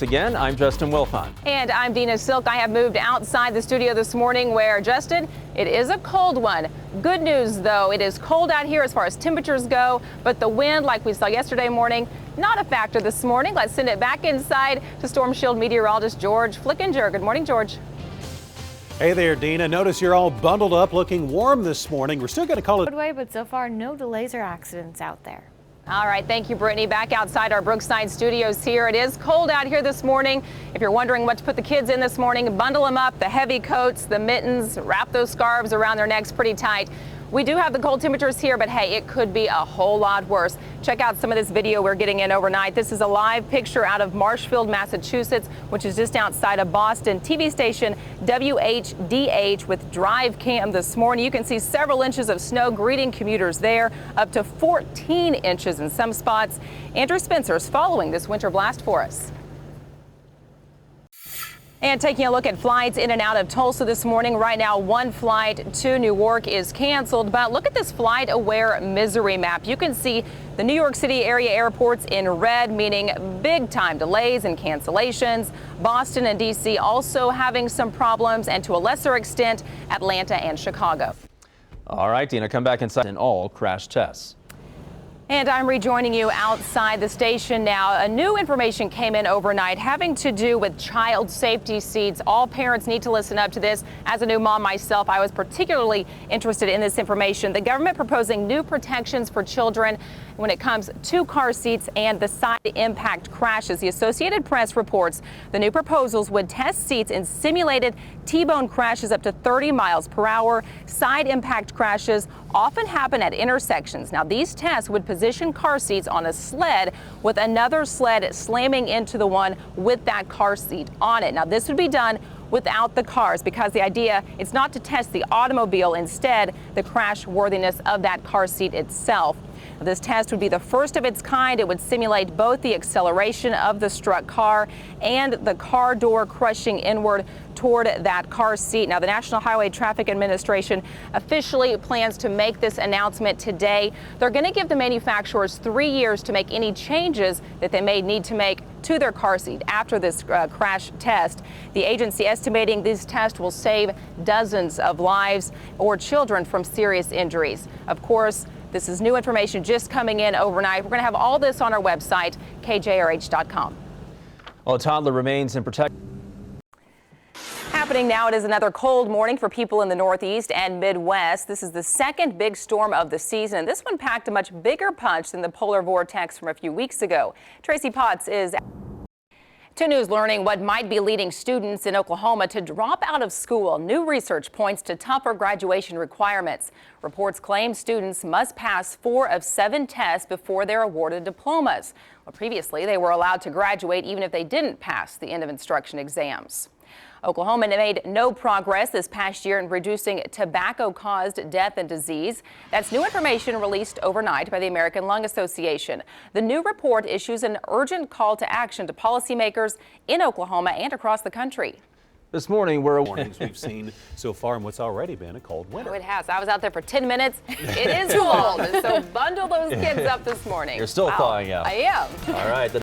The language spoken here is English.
Once again, I'm Justin Wilfon. And I'm Deana Silk. I have moved outside the studio this morning where, Justin, it is a cold one. Good news, though, it is cold out here as far as temperatures go, but the wind, like we saw yesterday morning, not a factor this morning. Let's send it back inside to Storm Shield meteorologist George Flickinger. Good morning, George. Hey there, Deana. Notice you're all bundled up, looking warm this morning. We're still going to call it Roadway, but so far no delays or accidents out there. All right, thank you, Brittany. Back outside our Brookside studios here. It is cold out here this morning. If you're wondering what to put the kids in this morning, bundle them up, the heavy coats, the mittens, wrap those scarves around their necks pretty tight. We do have the cold temperatures here, but hey, it could be a whole lot worse. Check out some of this video we're getting in overnight. This is a live picture out of Marshfield, Massachusetts, which is just outside of Boston. TV station WHDH with Drive Cam this morning. You can see several inches of snow greeting commuters there, up to 14 inches in some spots. Andrew Spencer's following this winter blast for us. And taking a look at flights in and out of Tulsa this morning. Right now, one flight to Newark is canceled. But look at this flight aware misery map. You can see the New York City area airports in red, meaning big time delays and cancellations. Boston and D.C. also having some problems, and to a lesser extent, Atlanta and Chicago. All right, Deana, come back inside in all crash tests. And I'm rejoining you outside the station now. A new information came in overnight having to do with child safety seats. All parents need to listen up to this. As a new mom myself, I was particularly interested in this information. The government proposing new protections for children when it comes to car seats and the side impact crashes. The Associated Press reports the new proposals would test seats in simulated T-bone crashes up to 30 miles per hour. Side impact crashes often happen at intersections. Now, these tests would position car seats on a sled with another sled slamming into the one with that car seat on it. Now, this would be done without the cars because the idea is not to test the automobile, instead the crash worthiness of that car seat itself. This test would be the first of its kind. It would simulate both the acceleration of the struck car and the car door crushing inward toward that car seat. Now, the National Highway Traffic Administration officially plans to make this announcement today. They're going to give the manufacturers 3 years to make any changes that they may need to make to their car seat after this crash test. The agency estimating this test will save dozens of lives or children from serious injuries. Of course, this is new information just coming in overnight. We're going to have all this on our website, kjrh.com. Well, a toddler remains in protection. Happening now, it is another cold morning for people in the Northeast and Midwest. This is the second big storm of the season, and this one packed a much bigger punch than the polar vortex from a few weeks ago. Tracy Potts is 2 News learning what might be leading students in Oklahoma to drop out of school. New research points to tougher graduation requirements. Reports claim students must pass 4 of 7 tests before they're awarded diplomas. Well, previously, they were allowed to graduate even if they didn't pass the end of instruction exams. Oklahoma made no progress this past year in reducing tobacco-caused death and disease. That's new information released overnight by the American Lung Association. The new report issues an urgent call to action to policymakers in Oklahoma and across the country. This morning, warnings we've seen so far in what's already been a cold winter. Oh, it has. I was out there for 10 minutes. It is cold, so bundle those kids up this morning. You're still thawing out. I am. All right.